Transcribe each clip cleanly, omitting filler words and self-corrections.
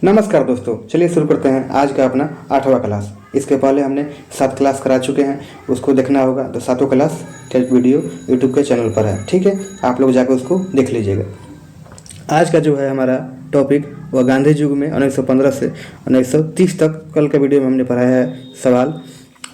नमस्कार दोस्तों, चलिए शुरू करते हैं आज का अपना 8वां क्लास। इसके पहले हमने 7 क्लास करा चुके हैं, उसको देखना होगा तो 7वां क्लास का वीडियो यूट्यूब के चैनल पर है। ठीक है, आप लोग जाकर उसको देख लीजिएगा। आज का जो है हमारा टॉपिक वह गांधी युग में 1915 से 1930 तक कल के वीडियो में हमने पढ़ाया है सवाल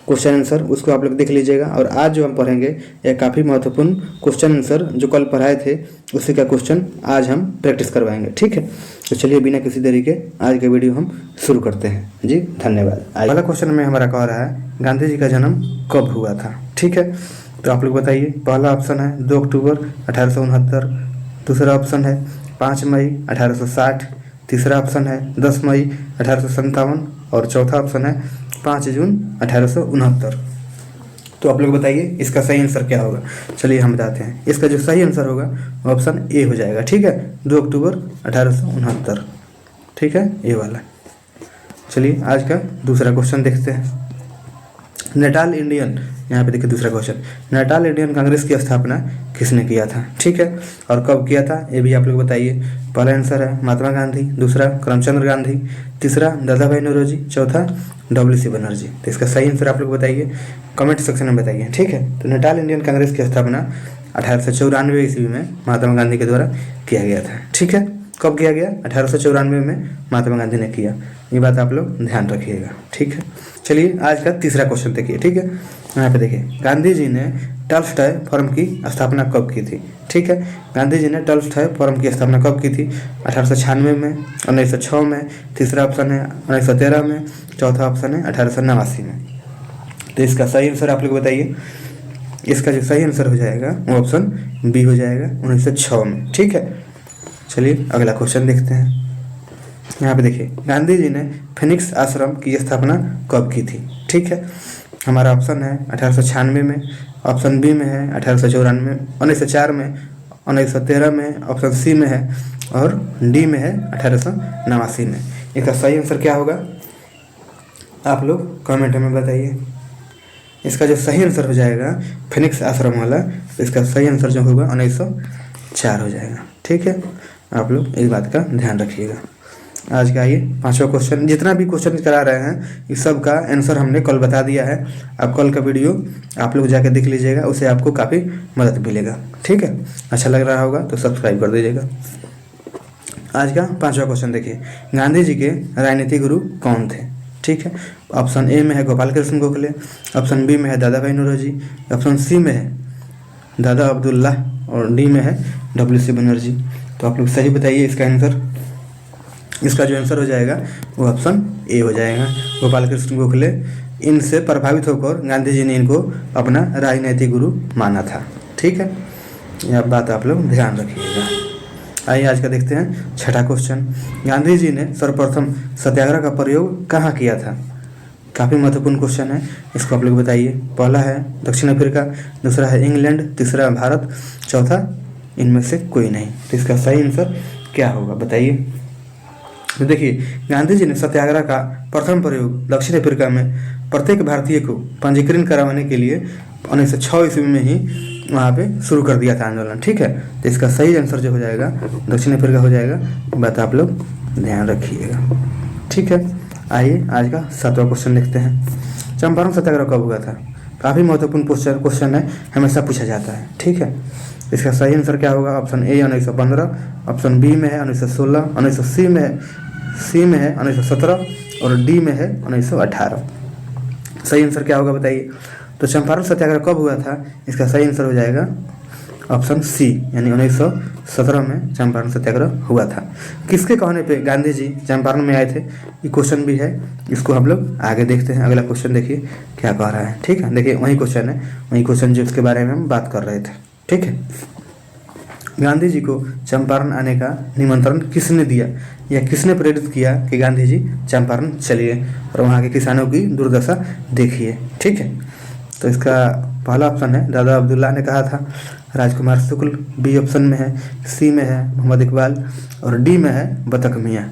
क्वेश्चन आंसर, उसको आप लोग देख लीजिएगा। और आज जो हम पढ़ेंगे यह काफ़ी महत्वपूर्ण क्वेश्चन आंसर जो कल पढ़ाए थे उसी का क्वेश्चन आज हम प्रैक्टिस करवाएंगे। ठीक है, तो चलिए बिना किसी देरी के आज के वीडियो हम शुरू करते हैं। जी धन्यवाद। पहला क्वेश्चन में हमारा कह रहा है गांधी जी का जन्म कब हुआ था। ठीक है, तो आप लोग बताइए। पहला ऑप्शन है 2 अक्टूबर 1869, दूसरा ऑप्शन है 5 मई 1860, तीसरा ऑप्शन है 10 मई 1857 और चौथा ऑप्शन है 5 जून 1869। तो आप लोग बताइए इसका सही आंसर क्या होगा। चलिए हम बताते हैं। इसका जो सही आंसर होगा वो ऑप्शन ए हो जाएगा। ठीक है, 2 अक्टूबर 1869। ठीक है, ये वाला। चलिए आज का दूसरा क्वेश्चन देखते हैं। नेटाल इंडियन, यहाँ पे देखिए दूसरा क्वेश्चन, नेटाल इंडियन कांग्रेस की स्थापना किसने किया था। ठीक है, और कब किया था ये भी आप लोग बताइए। पहला आंसर है महात्मा गांधी, दूसरा करमचंद गांधी, तीसरा दादा भाई नौरोजी, चौथा WC बनर्जी। तो इसका सही आंसर आप लोग बताइए, कमेंट सेक्शन में बताइए। ठीक है, तो नेटाल इंडियन कांग्रेस की स्थापना 1894 ईस्वी में महात्मा गांधी के द्वारा किया गया था। ठीक है, कब किया गया? 1894 में महात्मा गांधी ने किया। ये बात आप लोग ध्यान रखिएगा। ठीक है, चलिए आज का तीसरा क्वेश्चन देखिए। ठीक है, यहाँ पे देखिए गांधी जी ने टॉल्स्टॉय फर्म की स्थापना कब की थी। ठीक है, गांधी जी ने टॉल्स्टॉय फर्म की स्थापना कब की थी? 1896 में, 1906 में, तीसरा ऑप्शन है 1913 में, चौथा ऑप्शन है 1889 में। तो इसका सही आंसर आप लोग बताइए। इसका जो सही आंसर हो जाएगा वो ऑप्शन बी हो जाएगा, 1906 में। ठीक है, चलिए अगला क्वेश्चन देखते हैं। यहाँ पे देखिए गांधी जी ने फिनिक्स आश्रम की स्थापना कब की थी। ठीक है, हमारा ऑप्शन है 1896 में, ऑप्शन बी में है 1894, 1904 में, 1913 में, ऑप्शन सी में है और डी में है 1889 में। इसका सही आंसर क्या होगा आप लोग कमेंट में बताइए। इसका जो सही आंसर हो जाएगा फिनिक्स आश्रम वाला, इसका सही आंसर जो होगा 1904 हो जाएगा। ठीक है, आप लोग इस बात का ध्यान रखिएगा। आज का ये 5वां क्वेश्चन, जितना भी क्वेश्चन करा रहे हैं इस सब का आंसर हमने कल बता दिया है। अब कल का वीडियो आप लोग जाके देख लीजिएगा, उससे आपको काफ़ी मदद मिलेगा। ठीक है, अच्छा लग रहा होगा तो सब्सक्राइब कर दीजिएगा। आज का 5वां क्वेश्चन देखिए, गांधी जी के राजनीतिक गुरु कौन थे। ठीक है, ऑप्शन ए में है गोपाल कृष्ण गोखले, ऑप्शन बी में है दादा भाई नौरोजी, ऑप्शन सी में है दादा अब्दुल्ला और डी में है WC बनर्जी। तो आप लोग सही बताइए इसका आंसर। इसका जो आंसर हो जाएगा वो ऑप्शन ए हो जाएगा, गोपाल कृष्ण गोखले। इनसे प्रभावित होकर गांधी जी ने इनको अपना राजनीतिक गुरु माना था। ठीक है, यह बात आप लोग ध्यान रखिएगा। आइए आज का देखते हैं 6वां क्वेश्चन। गांधी जी ने सर्वप्रथम सत्याग्रह का प्रयोग कहाँ किया था। काफ़ी महत्वपूर्ण क्वेश्चन है, इसको आप लोग बताइए। पहला है दक्षिण अफ्रीका, दूसरा है इंग्लैंड, तीसरा भारत, चौथा इनमें से कोई नहीं। तो इसका सही आंसर क्या होगा बताइए। तो देखिए गांधी जी ने सत्याग्रह का प्रथम प्रयोग दक्षिण अफ्रीका में प्रत्येक भारतीय को पंजीकरण करवाने के लिए 1906 ईस्वी में ही वहाँ पे शुरू कर दिया था आंदोलन। ठीक है, तो इसका सही आंसर जो हो जाएगा दक्षिण अफ्रीका हो जाएगा। बात आप लोग ध्यान रखिएगा। ठीक है, आइए आज का 7वां क्वेश्चन देखते हैं। चंपारण सत्याग्रह कब हुआ था। काफ़ी महत्वपूर्ण क्वेश्चन है, हमेशा पूछा जाता है। ठीक है, इसका सही आंसर क्या होगा। ऑप्शन ए 1915, ऑप्शन बी में है 1916, 1980 में है, सी में है 1917 और डी में है 1918। सही आंसर क्या होगा बताइए। तो चंपारण सत्याग्रह कब हुआ था, इसका सही आंसर हो जाएगा ऑप्शन सी, यानी 1917 में चंपारण सत्याग्रह हुआ था। किसके कहने पे गांधी जी चंपारण में आए थे, ये क्वेश्चन भी है, इसको हम लोग आगे देखते हैं। अगला क्वेश्चन देखिए क्या कह रहा है। ठीक है, देखिए वही क्वेश्चन है, वही क्वेश्चन जिसके बारे में हम बात कर रहे थे। ठीक है, गांधी जी को चंपारण आने का निमंत्रण किसने दिया या किसने प्रेरित किया कि गांधी जी चंपारण चलिए और वहाँ के किसानों की दुर्दशा देखिए। ठीक है, तो इसका पहला ऑप्शन है दादा अब्दुल्ला ने कहा था, राजकुमार शुक्ल बी ऑप्शन में है, सी में है मोहम्मद इकबाल और डी में है बतख मियाँ।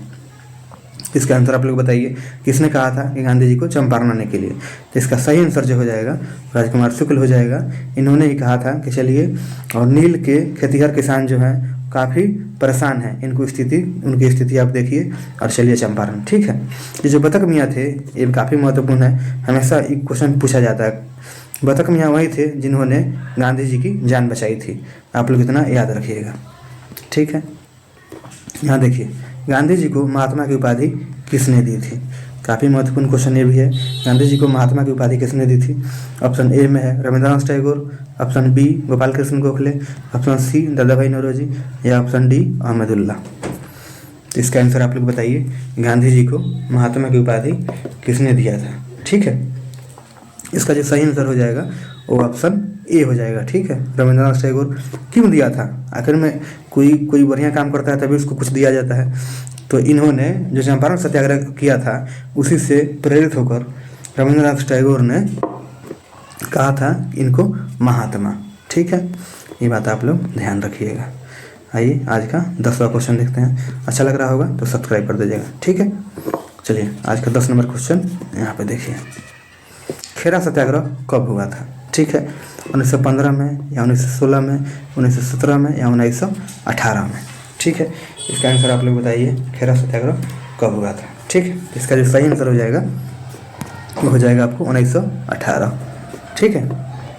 इसका आंसर आप लोग बताइए, किसने कहा था कि गांधी जी को चंपारण आने के लिए। तो इसका सही आंसर जो हो जाएगा राजकुमार शुक्ल हो जाएगा। इन्होंने ही कहा था कि चलिए और नील के खेतिहर किसान जो हैं काफ़ी परेशान हैं, उनकी स्थिति आप देखिए और चलिए चंपारण। ठीक है, ये जो बतख मियाँ थे ये काफ़ी महत्वपूर्ण है, हमेशा एक क्वेश्चन पूछा जाता है। बतख मियाँ वही थे जिन्होंने गांधी जी की जान बचाई थी, आप लोग इतना याद रखिएगा। ठीक है, यहाँ देखिए गांधी जी को महात्मा की उपाधि किसने दी थी, काफ़ी महत्वपूर्ण क्वेश्चन ये भी है। गांधी जी को महात्मा की उपाधि किसने दी थी? ऑप्शन ए में है Rabindranath Tagore, option B Gopal Krishna Gokhale, option C Dadabhai Naoroji या ऑप्शन डी अहमदुल्ला। तो इसका आंसर आप लोग बताइए, गांधी जी को महात्मा की उपाधि किसने दिया था? ठीक है, इसका जो सही आंसर हो जाएगा वो ऑप्शन ए हो जाएगा। ठीक है, रविंद्रनाथ टैगोर। क्यों दिया था? आखिर में कोई बढ़िया काम करता है तभी उसको कुछ दिया जाता है। तो इन्होंने जो चंपारण सत्याग्रह किया था उसी से प्रेरित होकर रविंद्रनाथ टैगोर ने कहा था इनको महात्मा। ठीक है, ये बात आप लोग ध्यान रखिएगा। आइए आज का 10वां क्वेश्चन देखते हैं, अच्छा लग रहा होगा तो सब्सक्राइब कर दीजिएगा। ठीक है, चलिए आज का 10 नंबर क्वेश्चन यहाँ पे देखिए, खेरा सत्याग्रह कब हुआ था? ठीक है, 1915 में या 1916 में, 1917 में या 1918 में? ठीक है, इसका आंसर आप लोग बताइए, खेरा सत्याग्रह कब हुआ था? ठीक है, इसका जो सही आंसर हो जाएगा वो हो जाएगा आपको 1918। ठीक है,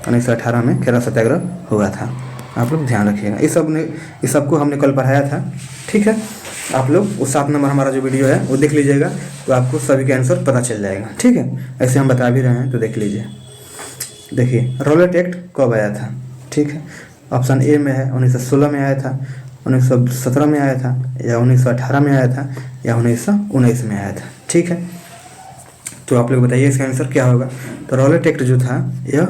1918 में खेरा सत्याग्रह हुआ था, आप लोग ध्यान रखिएगा। इस सब को हमने कल पढ़ाया था। ठीक है, आप लोग वो 7 नंबर हमारा जो वीडियो है वो देख लीजिएगा, तो आपको सभी के आंसर पता चल जाएगा। ठीक है, ऐसे हम बता भी रहे हैं तो देख लीजिए। देखिए रॉलेट एक्ट कब आया था? ठीक है, ऑप्शन ए में है 1916 में आया था, 1917 में आया था या 1918 में आया था या 1919 में आया था। ठीक है, तो आप लोग बताइए इसका आंसर क्या होगा? तो रॉलेट एक्ट जो था यह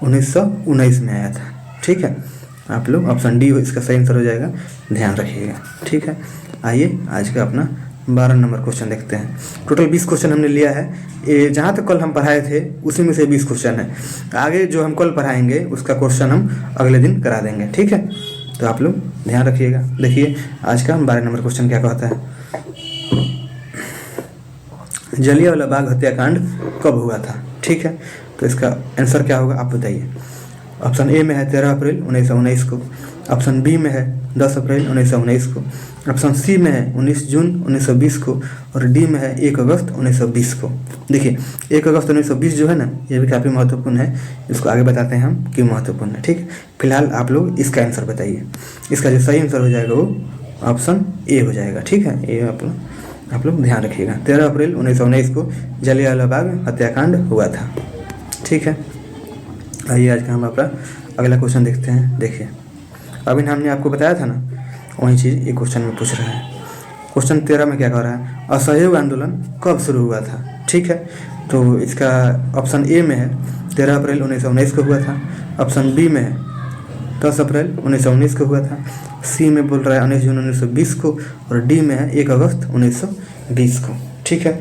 1919 में आया था। ठीक है, आप लोग ऑप्शन डी इसका सही आंसर हो जाएगा, ध्यान रखिएगा। ठीक है, आइए आज का अपना 12 नंबर क्वेश्चन देखते हैं। टोटल 20 क्वेश्चन हमने लिया है, ये जहाँ तक कल हम पढ़ाए थे उसी में से 20 क्वेश्चन है। आगे जो हम कल पढ़ाएंगे उसका क्वेश्चन हम अगले दिन करा देंगे। ठीक है, तो आप लोग ध्यान रखिएगा। देखिए आज का 12 नंबर क्वेश्चन क्या कहता है, जलियांवाला बाग हत्याकांड कब हुआ था? ठीक है, तो इसका आंसर क्या होगा आप बताइए। ऑप्शन ए में है 13 अप्रैल 1919 को, ऑप्शन बी में है 10 अप्रैल 1919 को, ऑप्शन सी में है 19 जून 1920 को और डी में है 1 अगस्त 1920 को। देखिए 1 अगस्त 1920 जो है ना, ये भी काफ़ी महत्वपूर्ण है, इसको आगे बताते हैं हम क्यों महत्वपूर्ण है। ठीक है, फिलहाल आप लोग इसका आंसर बताइए, इसका जो सही आंसर हो जाएगा वो ऑप्शन ए हो जाएगा। ठीक है, ये आप लोग ध्यान रखिएगा। 13 अप्रैल 1919 को जलियांवाला बाग हत्याकांड हुआ था। ठीक है, आइए आज का हम अपना अगला क्वेश्चन देखते हैं। देखिए अभी हमने आपको बताया था ना, वही चीज़ एक क्वेश्चन में पूछ रहा है। क्वेश्चन 13 में क्या कह रहा है, असहयोग आंदोलन कब शुरू हुआ था? ठीक है, तो इसका ऑप्शन ए में है 13 अप्रैल 1919 को हुआ था, ऑप्शन बी में है 10 अप्रैल 1919 को हुआ था, सी में बोल रहा है 19 जून 1920 को और डी में है 1 अगस्त 1920 को। ठीक है,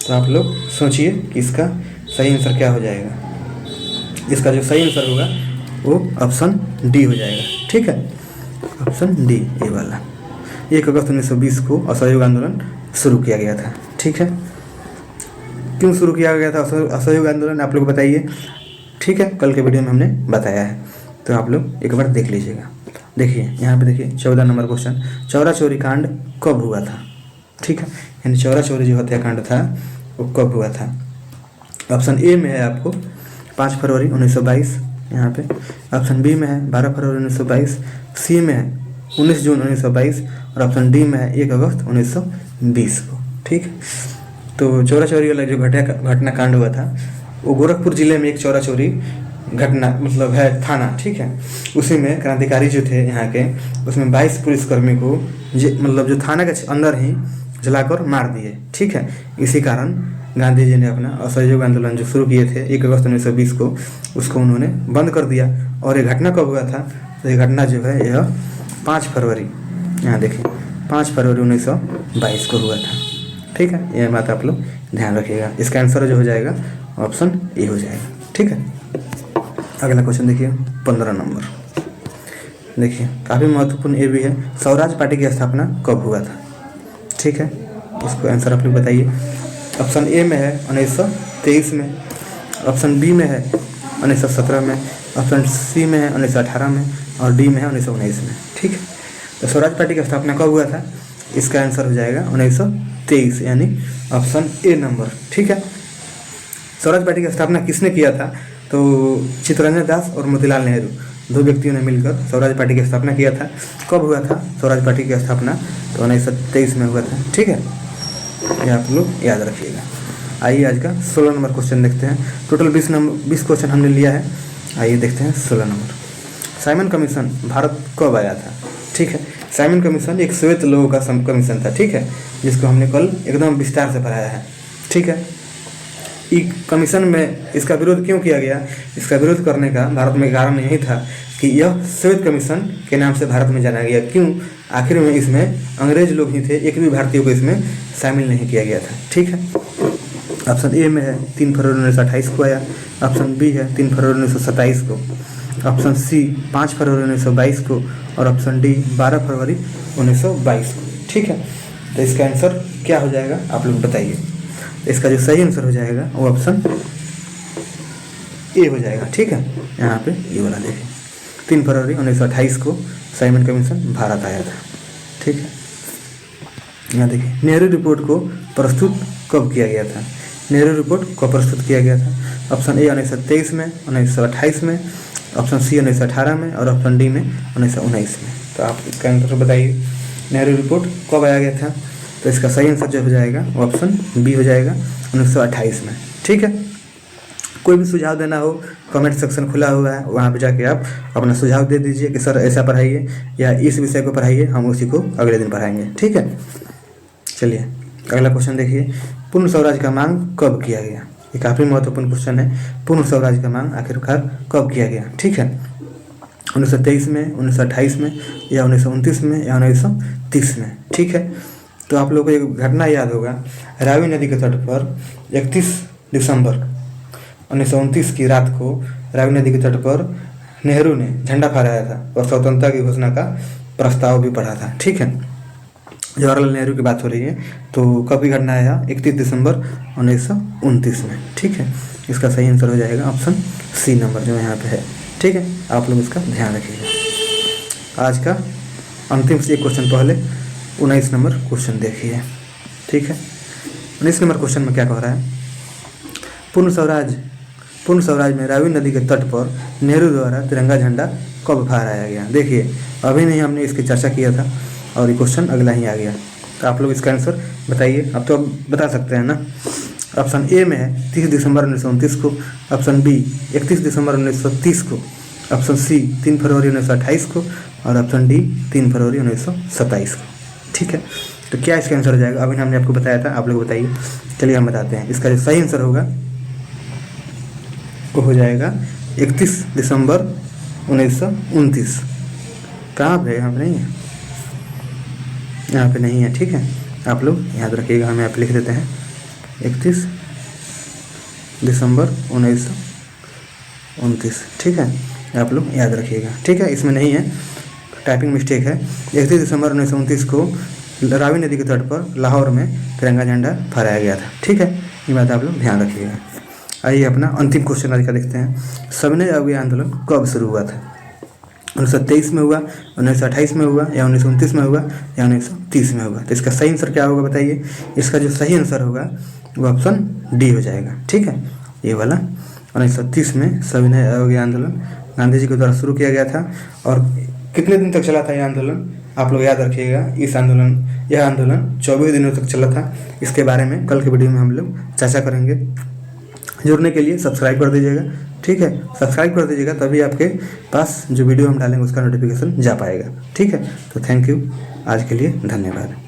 तो आप लोग सोचिए कि इसका सही आंसर क्या हो जाएगा। इसका जो सही आंसर होगा वो ऑप्शन डी हो जाएगा। ठीक है, ऑप्शन डी ए वाला, 1 अगस्त 1920 को असहयोग आंदोलन शुरू किया गया था। ठीक है, क्यों शुरू किया गया था असहयोग आंदोलन आप लोग बताइए। ठीक है, कल के वीडियो में हमने बताया है, तो आप लोग एक बार देख लीजिएगा। देखिए यहाँ पे देखिए 14 नंबर क्वेश्चन, चौरा चौरी कांड कब हुआ था? ठीक है, यानी चौरा चौरी जो हत्याकांड था वो कब हुआ था? ऑप्शन ए में है आपको 5 फरवरी 1922 यहाँ पे, ऑप्शन बी में है 12 फरवरी 1922, सी में है 19 जून 1922 और ऑप्शन डी में है 1 अगस्त 1920 को। ठीक है, तो चौरा चौरी वाला जो घटना कांड हुआ था वो गोरखपुर जिले में एक चौरा चौरी घटना मतलब है थाना। ठीक है, उसी में क्रांतिकारी जो थे यहाँ के, उसमें 22 पुलिसकर्मी को मतलब जो थाना के अंदर ही जलाकर मार दिए। ठीक है, इसी कारण गांधी जी ने अपना असहयोग आंदोलन जो शुरू किए थे 1 अगस्त 1920 को, उसको उन्होंने बंद कर दिया। और ये घटना कब हुआ था? तो ये घटना जो है यह 5 फरवरी, यहाँ देखिए 5 फरवरी 1922 को हुआ था। ठीक है, यह बात आप लोग ध्यान रखिएगा। इसका आंसर जो हो जाएगा ऑप्शन ए हो जाएगा। ठीक है, अगला क्वेश्चन देखिए 15 नंबर। देखिए काफ़ी महत्वपूर्ण ये भी है, स्वराज पार्टी की स्थापना कब हुआ था? ठीक है, इसको आंसर आप लोग बताइए। ऑप्शन ए में है 1923 में, ऑप्शन बी में है 1917 में, ऑप्शन सी में है 1918 में और डी में है 1919 में। ठीक है, तो स्वराज पार्टी की स्थापना कब हुआ था? इसका आंसर हो जाएगा 1923, यानी ऑप्शन ए नंबर। ठीक है, स्वराज पार्टी की स्थापना किसने किया था? तो चित्तरंजन दास और मोतीलाल नेहरू, दो व्यक्तियों ने मिलकर स्वराज पार्टी की स्थापना किया था। कब हुआ था स्वराज पार्टी की स्थापना? तो 1923 में हुआ था। ठीक है, ये आप लोग याद रखिएगा। आइए आज का 16 नंबर क्वेश्चन देखते हैं। टोटल 20 क्वेश्चन हमने लिया है। आइए देखते हैं 16 नंबर। साइमन कमीशन भारत कब आया था? ठीक है, साइमन कमीशन एक श्वेत लोगों का कमीशन था। ठीक है, जिसको हमने कल एकदम विस्तार से पढ़ाया है। ठीक है, कमीशन में इसका विरोध क्यों किया गया? इसका विरोध करने का भारत में कारण यही था कि यह श्वेत कमीशन के नाम से भारत में जाना गया। क्यों? आखिर में इसमें अंग्रेज लोग ही थे, एक भी भारतीय को इसमें शामिल नहीं किया गया था। ठीक है, ऑप्शन ए में है 3 फरवरी 1928 को आया, ऑप्शन बी है 3 फरवरी 1927 को, ऑप्शन सी 5 फरवरी 1922 को, और ऑप्शन डी 12 फरवरी 1922 को। ठीक है, तो इसका आंसर क्या हो जाएगा आप लोग बताइए। इसका जो सही आंसर हो जाएगा वो ऑप्शन ए हो जाएगा। ठीक है, यहाँ पे ये वाला देखिए, 3 फरवरी 1928 को साइमन कमीशन भारत आया था। ठीक है, यहाँ देखिए, नेहरू रिपोर्ट को प्रस्तुत कब किया गया था? नेहरू रिपोर्ट कब प्रस्तुत किया गया था? ऑप्शन ए 1923 में, 1928 में, ऑप्शन सी 1918 में, और ऑप्शन डी में 1919 में। तो आप इसका आंसर बताइए, नेहरू रिपोर्ट कब आया गया था? तो इसका सही आंसर जो हो जाएगा वो ऑप्शन बी हो जाएगा, 1928 में। ठीक है, कोई भी सुझाव देना हो कमेंट सेक्शन खुला हुआ है, वहाँ पे जाके आप अपना सुझाव दे दीजिए कि सर ऐसा पढ़ाइए या इस विषय को पढ़ाइए, हम उसी को अगले दिन पढ़ाएंगे। ठीक है, चलिए अगला क्वेश्चन देखिए। पूर्ण स्वराज का मांग कब किया गया? ये काफ़ी महत्वपूर्ण क्वेश्चन है। पूर्ण स्वराज का मांग आखिरकार कब किया गया? ठीक है, 1923 में, 1928 में, या 1929 में, या 1930 में। ठीक है, तो आप लोगों को एक घटना याद होगा, रावी नदी के तट पर 31 दिसंबर 1929 की रात को रावी नदी के तट पर नेहरू ने झंडा फहराया था और स्वतंत्रता की घोषणा का प्रस्ताव भी पढ़ा था। ठीक है, जवाहरलाल नेहरू की बात हो रही है। तो कब की घटना है? 31 दिसंबर 1929 में। ठीक है, इसका सही आंसर हो जाएगा ऑप्शन सी नंबर जो यहाँ पे है। ठीक है, आप लोग इसका ध्यान रखिएगा। आज का अंतिम से एक क्वेश्चन पहले 19 नंबर क्वेश्चन देखिए। ठीक है, 19 नंबर क्वेश्चन में क्या कह रहा है? पूर्ण स्वराज में रावी नदी के तट पर नेहरू द्वारा तिरंगा झंडा कब फहराया गया? देखिए, अभी नहीं हमने इसकी चर्चा किया था और ये क्वेश्चन अगला ही आ गया। तो आप लोग इसका आंसर बताइए। अब तो आप बता सकते हैं ना। ऑप्शन ए में है 30 दिसंबर 1929 को, ऑप्शन बी 31 दिसंबर 1930 को, ऑप्शन सी 3 फरवरी 1928 को, और ऑप्शन डी 3 फरवरी 1927 को। ठीक है, तो क्या इसका आंसर हो जाएगा? अभी हमने आपको बताया था, आप लोग बताइए। चलिए हम बताते हैं। इसका जो सही आंसर होगा वो हो जाएगा 31 दिसंबर 1929। कहाँ पे? यहाँ पे नहीं है, यहाँ पे नहीं है। ठीक है, आप लोग याद रखिएगा, हम यहाँ पे लिख देते हैं 31 दिसंबर 1929। ठीक है, आप लोग याद रखिएगा। ठीक है, इसमें नहीं है, टाइपिंग मिस्टेक है। 31 दिसंबर 1929 को रावी नदी के तट पर लाहौर में तिरंगा झंडा फहराया गया था। ठीक है, ये बात आप लोग ध्यान रखिएगा। आइए अपना अंतिम क्वेश्चन आज का देखते हैं। सविनय अवज्ञा आंदोलन कब शुरू हुआ था? 1923 में हुआ, 1928 में हुआ, या 1929 में हुआ, या 1930 में हुआ? तो इसका सही आंसर क्या होगा बताइए। इसका जो सही आंसर होगा वो ऑप्शन डी हो जाएगा। ठीक है, ये वाला 1930 में सविनय अवज्ञा आंदोलन गांधी जी के द्वारा शुरू किया गया था। और कितने दिन तक चला था यह आंदोलन? आप लोग याद रखिएगा, यह आंदोलन 24 दिनों तक चला था। इसके बारे में कल के वीडियो में हम लोग चर्चा करेंगे। जुड़ने के लिए सब्सक्राइब कर दीजिएगा। ठीक है, सब्सक्राइब कर दीजिएगा, तभी आपके पास जो वीडियो हम डालेंगे उसका नोटिफिकेशन जा पाएगा। ठीक है, तो थैंक यू, आज के लिए धन्यवाद।